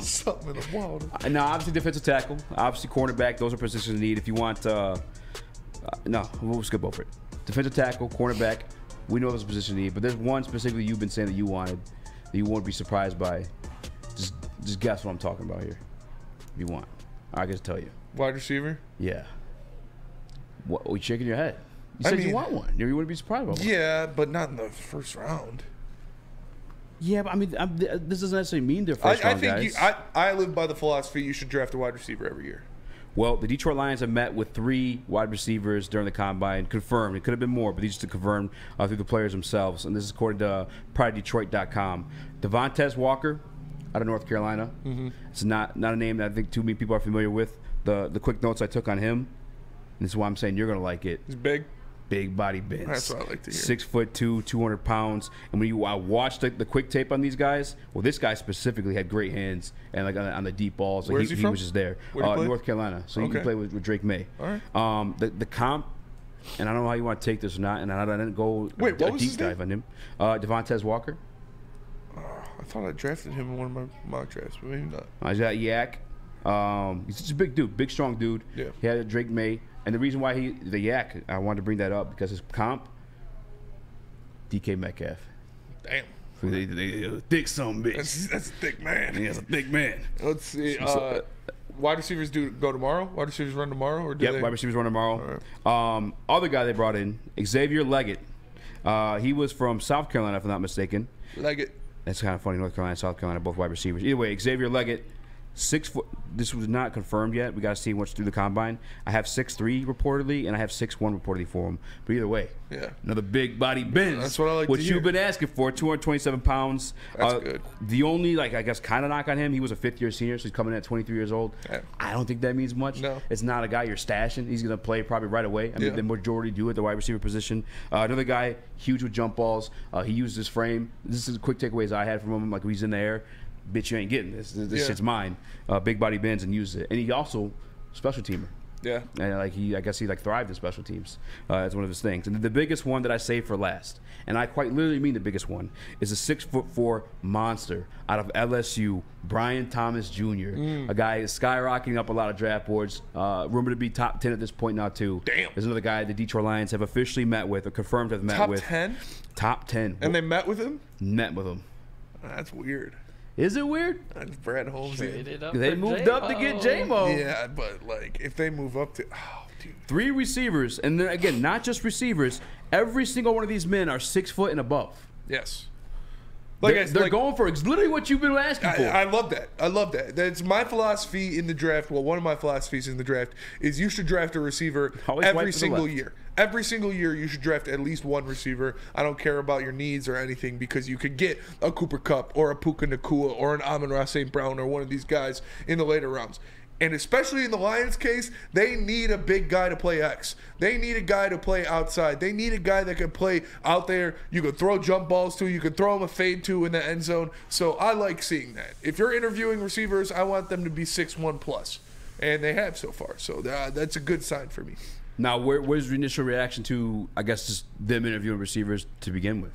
Something in the water. No, obviously defensive tackle, obviously cornerback. Those are positions in need. If you want, no, we'll skip over it. Defensive tackle, cornerback. We know those positions in need, but there's one specifically you've been saying that you wanted, that you won't be surprised by. Just guess what I'm talking about here. If you want, I can tell you. Wide receiver? Yeah. What? Are you shaking your head? You said you want one. You wouldn't be surprised about one. Yeah, but not in the first round. Yeah, but I mean, this doesn't necessarily mean they're first round guys. I live by the philosophy you should draft a wide receiver every year. Well, the Detroit Lions have met with 3 wide receivers during the combine, confirmed. It could have been more, but these are confirmed through the players themselves. And this is according to PrideDetroit.com. Devontae Walker out of North Carolina. Mm-hmm. It's not a name that I think too many people are familiar with. The quick notes I took on him, and this is why I'm saying you're going to like it. He's big. Big body bends. That's what I like to hear. 6'2", 200 pounds. And when I watched the quick tape on these guys, well, this guy specifically had great hands and like on the deep balls. Like Where's he from? He was just there. North Carolina. So he played with Drake May. All right. The comp, and I don't know how you want to take this or not, and I didn't go a deep dive on him. Devontae Walker. I thought I drafted him in one of my mock drafts, but maybe not. He's got Yak. He's just a big dude, big strong dude. Yeah. He had Drake May. And the reason why the Yak, I wanted to bring that up because his comp, DK Metcalf. Damn. Thick son bitch. That's a thick man. That's a thick man. Let's see. Wide receivers go tomorrow? Wide receivers run tomorrow? Or wide receivers run tomorrow. Right. Other guy they brought in, Xavier Leggett. He was from South Carolina, if I'm not mistaken. Leggett. That's kind of funny. North Carolina, South Carolina, both wide receivers. Either way, Xavier Leggett. 6 foot. This was not confirmed yet. We got to see what's through the combine. I have 6'3" reportedly, and I have 6'1" reportedly for him. But either way, another big body bends. That's what I like to hear. What you've been asking for, 227 pounds. That's good. The only, I guess, kind of knock on him, he was a 5th-year senior, so he's coming in at 23 years old. Yeah. I don't think that means much. No. It's not a guy you're stashing. He's going to play probably right away. I mean, the majority do at the wide receiver position. Another guy, huge with jump balls. He used his frame. This is quick takeaways I had from him, like when he's in the air. Bitch, you ain't getting this. This shit's mine. Big body bends and uses it. And he also special teamer. Yeah. And I guess he thrived in special teams. That's one of his things. And the biggest one that I saved for last, and I quite literally mean the biggest one, is a 6'4" monster out of LSU, Brian Thomas Jr. A guy is skyrocketing up a lot of draft boards. Rumored to be top 10 at this point now too. Damn. There's another guy the Detroit Lions have officially met with, or confirmed have met with. Top 10? Top 10. And they met with him? Met with him. That's weird. Is it weird? That's Brad Holmes. They moved up to get J-Mo. Yeah, but if they move up to, dude. 3 receivers, and then again, not just receivers. Every single one of these men are 6 foot and above. Yes. They're going for literally what you've been asking for. I love that. I love that. That's my philosophy in the draft. Well, one of my philosophies in the draft is you should draft a receiver every single year. Every single year you should draft at least one receiver. I don't care about your needs or anything because you could get a Cooper Kupp or a Puka Nacua or an Amon-Ra St. Brown or one of these guys in the later rounds. And especially in the Lions case, they need a big guy to play X. They need a guy to play outside. They need a guy that can play out there. You can throw jump balls to. You can throw him a fade to in the end zone. So I like seeing that. If you're interviewing receivers, I want them to be 6'1 plus. And they have so far. So that's a good sign for me. Now, where's your initial reaction to, I guess, just them interviewing receivers to begin with?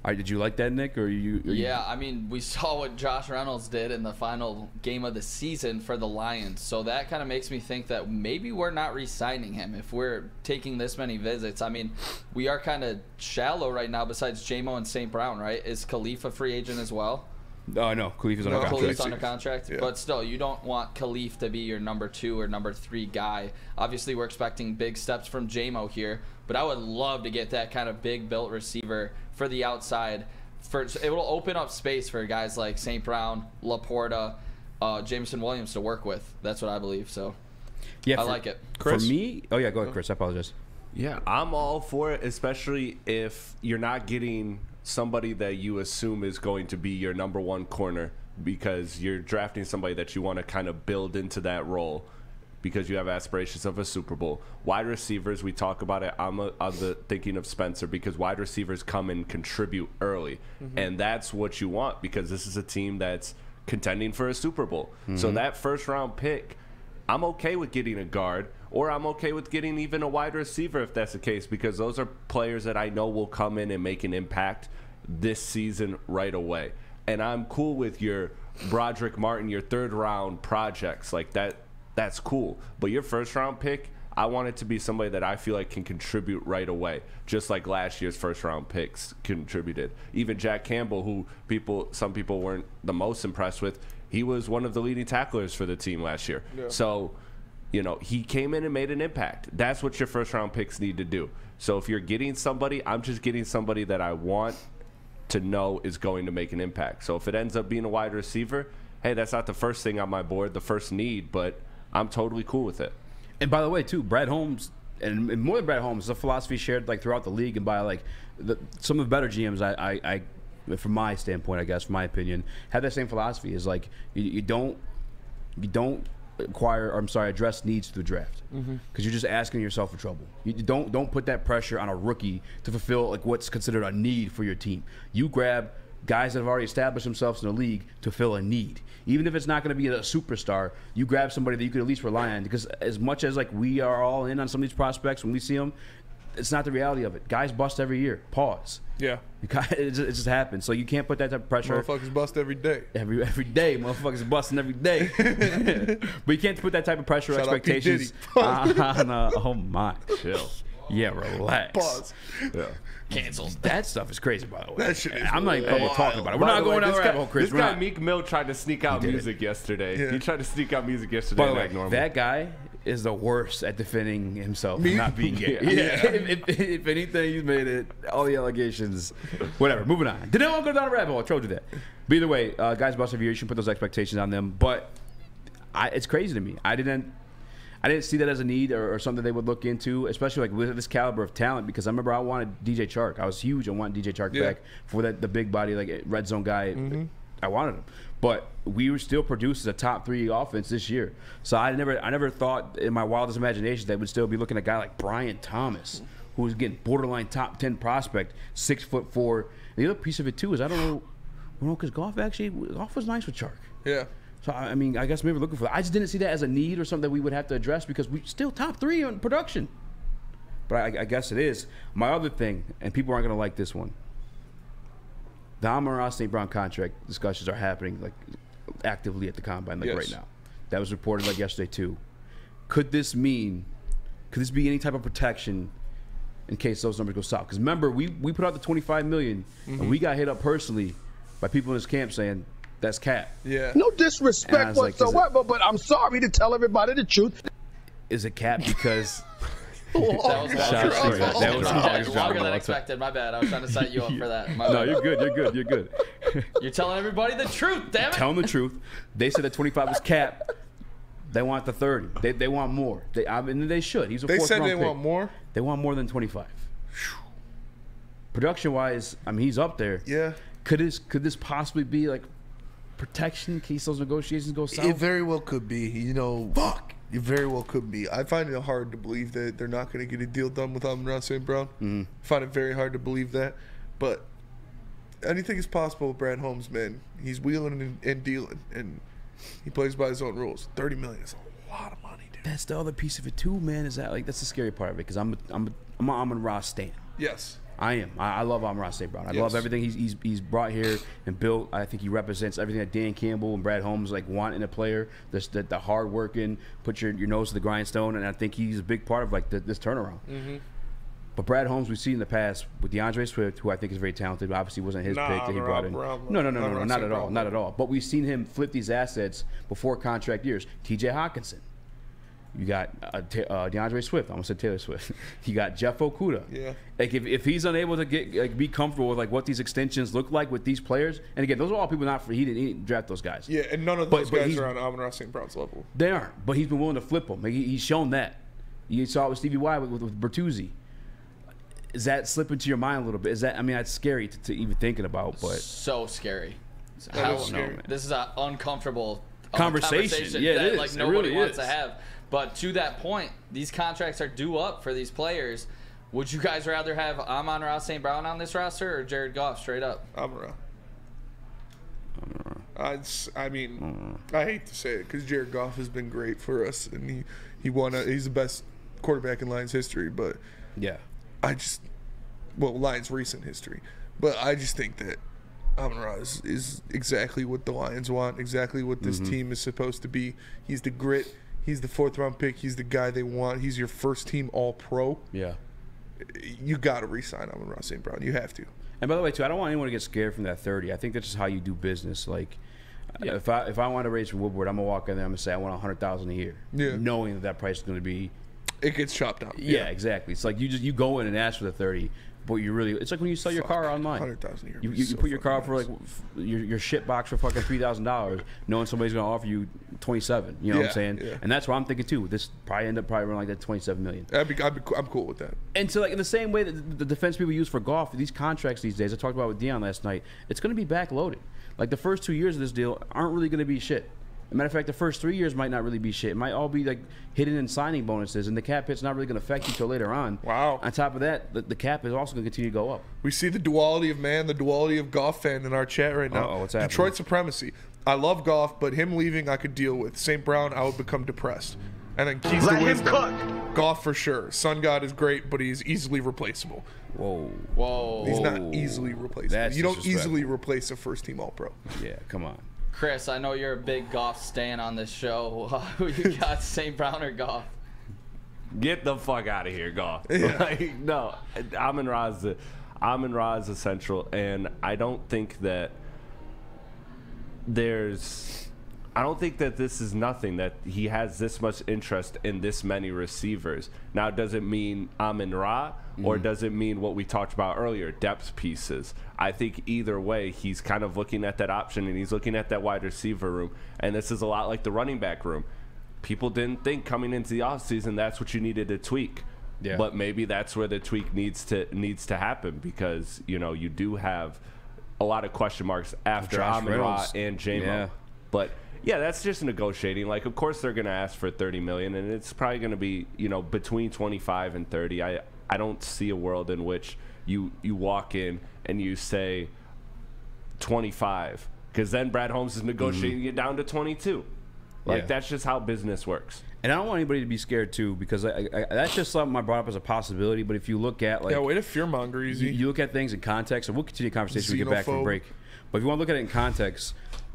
Did you like that, Nick? Yeah, I mean, we saw what Josh Reynolds did in the final game of the season for the Lions. So that kind of makes me think that maybe we're not re-signing him if we're taking this many visits. I mean, we are kind of shallow right now besides J-Mo and St. Brown, right? Is Khalif a free agent as well? No, Khalif is under contract. Khalif's under contract, but still, you don't want Khalif to be your number 2 or number 3 guy. Obviously, we're expecting big steps from J-Mo here, but I would love to get that kind of big-built receiver for the outside. It will open up space for guys like St. Brown, Laporta, Jameson Williams to work with. That's what I believe. So, I like it. Chris? For me, go ahead, Chris. I apologize. Yeah, I'm all for it, especially if you're not getting somebody that you assume is going to be your number 1 corner because you're drafting somebody that you want to kind of build into that role because you have aspirations of a Super Bowl. Wide receivers, we talk about it. I'm thinking of Spencer because wide receivers come and contribute early. And that's what you want because this is a team that's contending for a Super Bowl. So that first-round pick, I'm okay with getting a guard or I'm okay with getting even a wide receiver if that's the case because those are players that I know will come in and make an impact this season right away. And I'm cool with your Broderick Martin, your third-round projects. Like, that's cool. But your first-round pick, I want it to be somebody that I feel like can contribute right away, just like last year's first-round picks contributed. Even Jack Campbell, who some people weren't the most impressed with, he was one of the leading tacklers for the team last year. Yeah. So, he came in and made an impact. That's what your first-round picks need to do. So if you're getting somebody, I'm just getting somebody that I want to know is going to make an impact. So if it ends up being a wide receiver, hey, that's not the first thing on my board, the first need, but I'm totally cool with it. And by the way, too, Brad Holmes, and more than Brad Holmes, the philosophy shared like throughout the league and by some of the better GMs, I from my standpoint, I guess, from my opinion, have that same philosophy. Is like you don't address needs through the draft because you're just asking yourself for trouble. You don't put that pressure on a rookie to fulfill like what's considered a need for your team. You grab guys that have already established themselves in the league to fill a need. Even if it's not going to be a superstar, you grab somebody that you could at least rely on, because as much as like we are all in on some of these prospects when we see them, it's not the reality of it. Guys bust every year. Pause. Yeah. It just happens. So you can't put that type of pressure. Motherfuckers bust every day. Every day. Motherfuckers busting every day. But you can't put that type of pressure or expectations on oh my. Chill. Yeah, relax. Pause. Yeah. Cancels. That stuff is crazy, by the way. That shit is I'm not even comfortable talking about it. We're not going down the rabbit hole, Chris. This guy Meek Mill tried to sneak out music yesterday. Yeah. He tried to sneak out music yesterday. By the way, normal. that guy is the worst at defending himself for not being gay. Yeah. If anything, he's made it. All the allegations. Whatever. Moving on. Didn't want to go down a rabbit hole. I told you that. But either way, guys bust every year. You shouldn't put those expectations on them. But it's crazy to me. I didn't see that as a need or something they would look into, especially like with this caliber of talent, because I remember I wanted DJ Chark. I was huge on wanting DJ Chark back for the big body, like red zone guy. I wanted him. But we were still produced as a top 3 offense this year. So I never thought in my wildest imagination that we'd still be looking at a guy like Brian Thomas, who was getting borderline top 10 prospect, 6'4". The other piece of it too is I don't know, because Goff was nice with Chark. Yeah. So, I mean, I guess maybe we're looking for that. I just didn't see that as a need or something that we would have to address because we still top 3 on production. But I guess it is. My other thing, and people aren't going to like this one, the Amon-Ra St. Brown contract discussions are happening like actively at the Combine right now. That was reported like yesterday too. Could this be any type of protection in case those numbers go south? Because remember, we put out the $25 million, and we got hit up personally by people in this camp saying, that's cap. Yeah. No disrespect whatsoever, but I'm sorry to tell everybody the truth. Is it cap because that was longer than expected. My bad. I was trying to set you up for that. No, you're good. You're telling everybody the truth, damn it. Telling the truth. They said that 25 was cap. They want the 30. They want more. They should. He's a They said fourth-round they pick. want more? They want more than 25. Production-wise, I mean, he's up there. Yeah. Could this possibly be like protection in case those negotiations go south? It very well could be. Fuck. It very well could be. I find it hard to believe that they're not going to get a deal done with Amon-Ra St. Brown. I find it very hard to believe that. But anything is possible with Brad Holmes, man. He's wheeling and dealing, and he plays by his own rules. $30 million is a lot of money, dude. That's the other piece of it too, man. Is that like that's the scary part of it? Because I'm an Amon-Ra stan. Yes. I am. I love Amon-Ra St. Brown. I love everything he's brought here and built. I think he represents everything that Dan Campbell and Brad Holmes like want in a player. The hard working, put your nose to the grindstone, and I think he's a big part of like this turnaround. But Brad Holmes, we've seen in the past with DeAndre Swift, who I think is very talented. Obviously, wasn't his pick that he brought in. No, not at all, not at all. But we've seen him flip these assets before contract years. T.J. Hawkinson. You got DeAndre Swift. I almost said Taylor Swift. You got Jeff Okudah. Yeah. Like if he's unable to be comfortable with like what these extensions look like with these players, and again, those are all people he didn't draft those guys. Yeah, and none of those guys are on Amon-Ra St. Brown's level. They aren't, but he's been willing to flip them. Like, he's shown that. You saw it with Stevie Y with Bertuzzi. Is that slipping to your mind a little bit? Is that? I mean, that's scary to even thinking about, but so scary. Scary. This is an uncomfortable conversation. Yeah, that, it is. like nobody really wants is. to have. But to that point, these contracts are due up for these players. Would you guys rather have Amon-Ra St. Brown on this roster or Jared Goff straight up? Amon-Ra. I mean, I hate to say it because Jared Goff has been great for us, and he's the best quarterback in Lions history. But yeah, Lions recent history. But I just think that Amon-Ra is exactly what the Lions want, exactly what this team is supposed to be. He's the grit. He's the 4th-round pick. He's the guy they want. He's your first-team All-Pro. Yeah. You got to re-sign Amon-Ra St. Brown. You have to. And by the way, too, I don't want anyone to get scared from that 30. I think that's just how you do business. Like, if I want to raise from Woodward, I'm going to walk in there and I'm going to say I want $100,000 a year, knowing that price is going to be. It gets chopped down. Yeah, exactly. It's like you go in and ask for the 30. But you really, it's like when you sell your car online. $100,000 a year. You put your car for like your shit box for fucking $3,000, knowing somebody's gonna offer you $27. You know what I'm saying? Yeah. And that's what I'm thinking too. This probably end up running like that $27 million. I'm cool with that. And so like in the same way that the defense people use for golf, these contracts these days, I talked about with Dion last night. It's gonna be backloaded. Like the first 2 years of this deal aren't really gonna be shit. As a matter of fact, the first 3 years might not really be shit. It might all be like hidden in signing bonuses, and the cap hit's not really going to affect you till later on. Wow. On top of that, the cap is also going to continue to go up. We see the duality of man, the duality of golf fan in our chat right now. Uh-oh, what's happening? Detroit supremacy. I love golf, but him leaving I could deal with. St. Brown, I would become depressed. And then keys to wisdom. Golf for sure. Sun God is great, but he's easily replaceable. Whoa. He's not easily replaceable. You don't easily replace a first-team All-Pro. Yeah, come on. Chris, I know you're a big Goff stan on this show. Who you got, St. Brown or Goff? Get the fuck out of here, Goff. Yeah. Like, no, Amon-Ra is essential, and I don't think that I don't think that this is nothing, that he has this much interest in this many receivers. Now, does it mean Amon-Ra, or does it mean what we talked about earlier, depth pieces? I think either way, he's kind of looking at that option, and he's looking at that wide receiver room. And this is a lot like the running back room. People didn't think coming into the offseason that's what you needed to tweak. Yeah. But maybe that's where the tweak needs to happen, because, you know, you do have a lot of question marks after Amon-Ra and J-Mo. Yeah. But yeah, that's just negotiating. Like, of course they're going to ask for $30 million, and it's probably going to be, you know, between 25 and 30. I don't see a world in which you walk in and you say 25, because then Brad Holmes is negotiating it down to 22. Like, that's just how business works. And I don't want anybody to be scared too, because that's just something I brought up as a possibility. But if you look at way to fearmonger, easy. You look at things in context, and we'll continue the conversation when we get back from break. But if you want to look at it in context,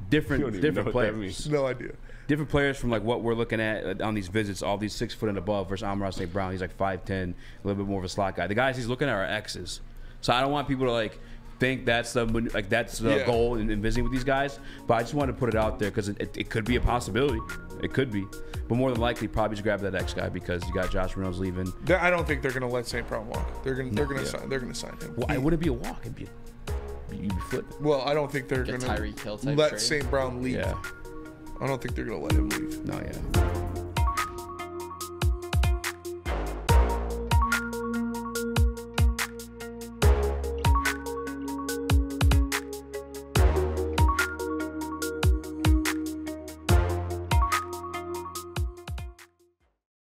different players. No idea. Different players from like what we're looking at on these visits, all these 6 foot and above versus Amon-Ra St. Brown. He's like 5'10", a little bit more of a slot guy. The guys he's looking at are X's. So I don't want people to like think that's the goal in visiting with these guys. But I just wanted to put it out there because it could be a possibility. It could be. But more than likely, probably just grab that X guy, because you got Josh Reynolds leaving. I don't think they're going to let St. Brown walk. They're going to sign him. Well, it wouldn't be a walk. It'd be you'd be flipping. Well, I don't think they're going to let St. Brown leave. Yeah. I don't think they're going to let him leave. No, yeah.